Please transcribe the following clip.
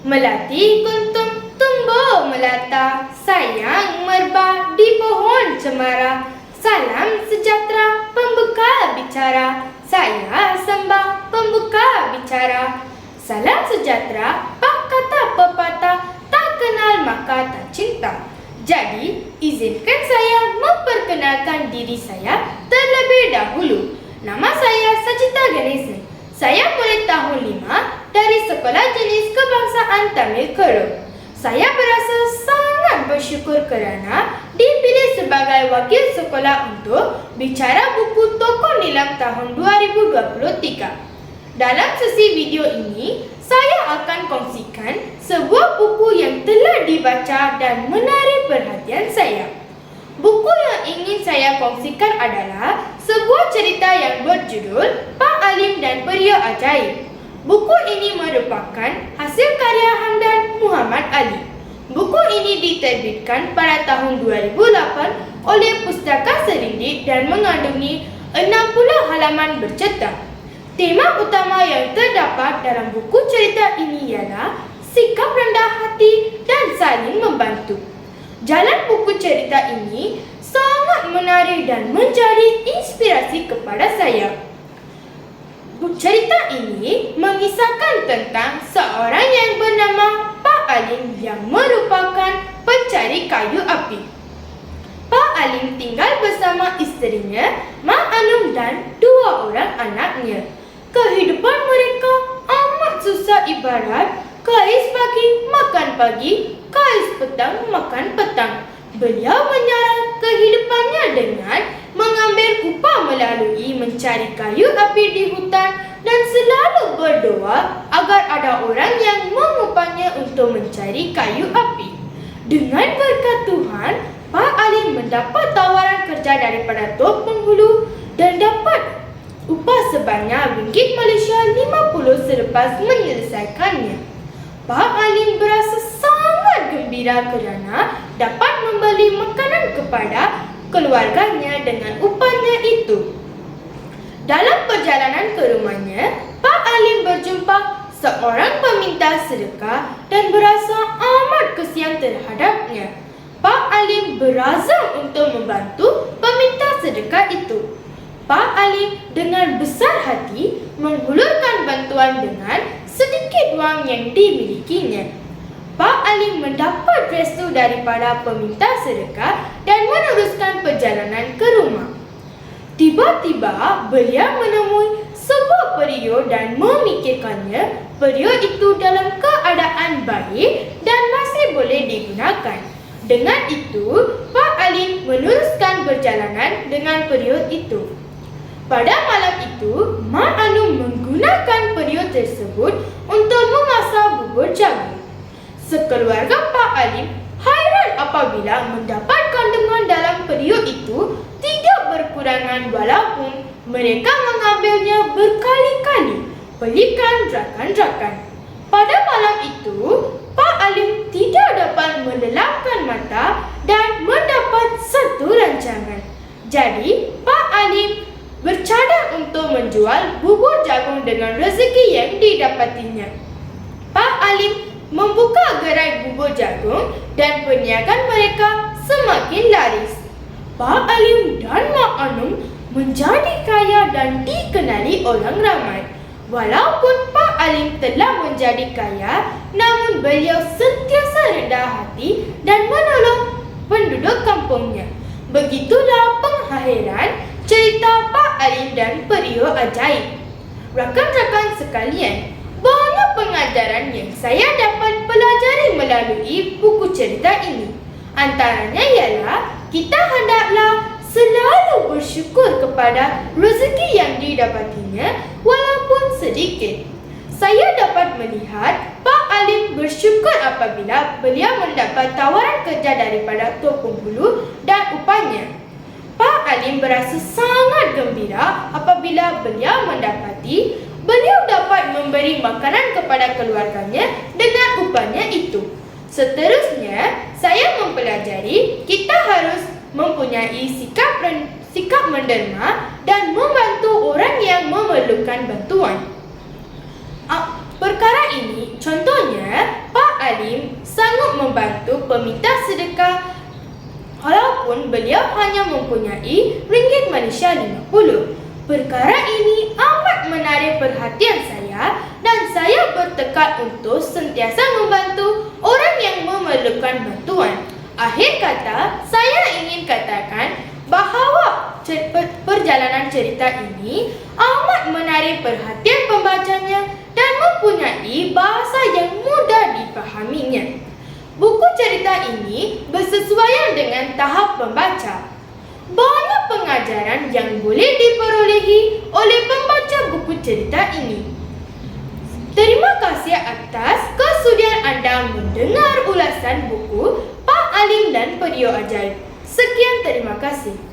Melati kuntum tumbuh melata, sayang merbah di pohon cemara. Salam sejahtera pembuka bicara, saya sembah pembuka bicara. Salam sejahtera pak kata pepatah, tak kenal maka tak cinta. Jadi izinkan saya memperkenalkan diri saya terlebih dahulu. Nama saya Sajita Ganesan. Saya murid tahun 5 dari Sekolah Jenis Kebangsaan Tamil Keruh. Saya berasa sangat bersyukur kerana dipilih sebagai wakil sekolah untuk bicara buku tokoh nilam tahun 2023. Dalam sesi video ini, saya akan kongsikan sebuah buku yang telah dibaca dan menarik perhatian saya. Buku yang ingin saya kongsikan adalah sebuah cerita yang berjudul Pak Alim dan Periuk Ajaib. Buku ini merupakan hasil karya Hamdan Muhammad Ali. Buku ini diterbitkan pada tahun 2008 oleh Pustaka Serindik dan mengandungi 60 halaman bercetak. Tema utama yang terdapat dalam buku cerita ini ialah sikap rendah hati dan saling membantu. Jalan buku cerita ini sangat menarik dan menjadi inspirasi kepada saya. Cerita ini mengisahkan tentang seorang yang bernama Pak Alim yang merupakan pencari kayu api. Pak Alim tinggal bersama isterinya, Mak Anum dan 2 orang anaknya. Kehidupan mereka amat susah ibarat kais pagi makan pagi, kais petang makan petang. Beliau menyara kehidupannya dengan mengambil upah melalui mencari kayu api di hutan dan selalu berdoa agar ada orang yang mengupahnya untuk mencari kayu api. Dengan berkat Tuhan, Pak Alim mendapat tawaran kerja daripada Tok Penghulu dan dapat upah sebanyak ringgit Malaysia 50 selepas menyelesaikannya. Pak Alim berasa sangat gembira kerana dapat membeli makanan kepada keluarganya dengan upahnya itu. Dalam perjalanan ke rumahnya, Pak Alim berjumpa seorang peminta sedekah dan berasa amat kesian terhadapnya. Pak Alim berazam untuk membantu peminta sedekah itu. Pak Alim dengan besar hati menghulurkan bantuan dengan sedikit wang yang dimilikinya. Pak Alim mendapat restu daripada peminta sedekah dan meneruskan perjalanan ke rumah. Tiba-tiba beliau menemui sebuah periuk dan memikirkannya periuk itu dalam keadaan baik dan masih boleh digunakan. Dengan itu, Pak Alim meneruskan perjalanan dengan periuk itu. Pada malam itu, Mak Anum menggunakan periuk tersebut untuk memasak bubur jagung. Sekeluarga Pak Alim hairan apabila mendapat kandungan dalam periuk itu tidak berkurangan walaupun mereka mengambilnya berkali-kali, pelikan rakan-rakan. Pada malam itu, Pak Alim tidak dapat melelapkan mata dan mendapat satu rancangan. Jadi, Pak Alim bercadang untuk menjual bubur jagung dengan rezeki yang didapatinya. Pak Alim membuka gerai bubur jagung dan perniagaan mereka semakin laris. Pak Alim dan Mak Anum menjadi kaya dan dikenali orang ramai. Walaupun Pak Alim telah menjadi kaya, namun beliau sentiasa rendah hati dan menolong penduduk kampungnya. Begitulah pengakhiran cerita Pak Alim dan Periuk Ajaib. Rakan-rakan sekalian, banyak pengajaran yang saya dapat pelajari melalui buku cerita ini. Antaranya ialah kita hendaklah selalu bersyukur kepada rezeki yang didapatinya walaupun sedikit. Saya dapat melihat Pak Alim bersyukur apabila beliau mendapat tawaran kerja daripada Tok Penghulu dan upahnya. Pak Alim berasa sangat gembira apabila beliau mendapati beliau dapat memberi makanan kepada keluarganya dengan upahnya itu. Seterusnya, saya mempelajari kita harus mempunyai sikap menderma dan membantu orang yang memerlukan bantuan. Perkara ini contohnya Pak Alim sanggup membantu peminta sedekah walaupun beliau hanya mempunyai ringgit Malaysia 50. Perkara ini amat menarik perhatian saya dan saya bertekad untuk sentiasa membantu orang yang memerlukan bantuan. Akhir kata, saya ingin katakan bahawa perjalanan cerita ini amat menarik perhatian pembacanya dan mempunyai bahasa yang mudah dipahaminya. Buku cerita ini bersesuaian dengan tahap pembaca. Banyak pengajaran yang boleh diperolehi oleh pembaca buku cerita ini. Terima kasih atas kesudian anda mendengar ulasan buku Pak Alim dan Periuk Ajaib. Sekian, terima kasih.